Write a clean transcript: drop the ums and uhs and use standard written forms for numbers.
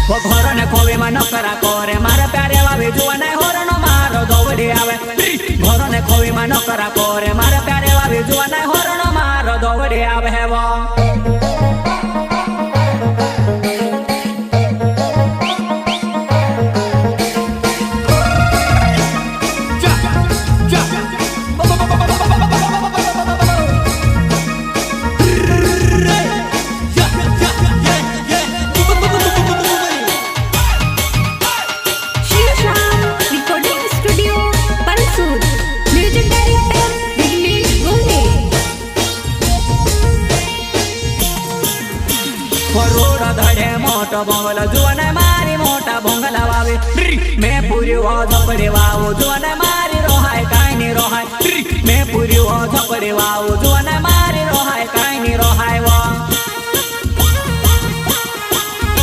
ઘોર ને ખોવી માં નકરા કરે મારે પ્યારે વાવી જુવાને હોરણ મારો દોવડી આવે ઘોર ને ખોવી માં નકરા કરે મારે પ્યારે વાવી જુવાને હોરણ મારો દોવડી આવે હેવો मोटो बोंगला जुआने मारी मोटा बोंगला वावे मैं पूरी वो झपड़े वावो जुआने मारी रोहाय काई नी रोहाय मैं पूरी वो झपड़े वावो जुआने मारी रोहाय काई नी रोहाय।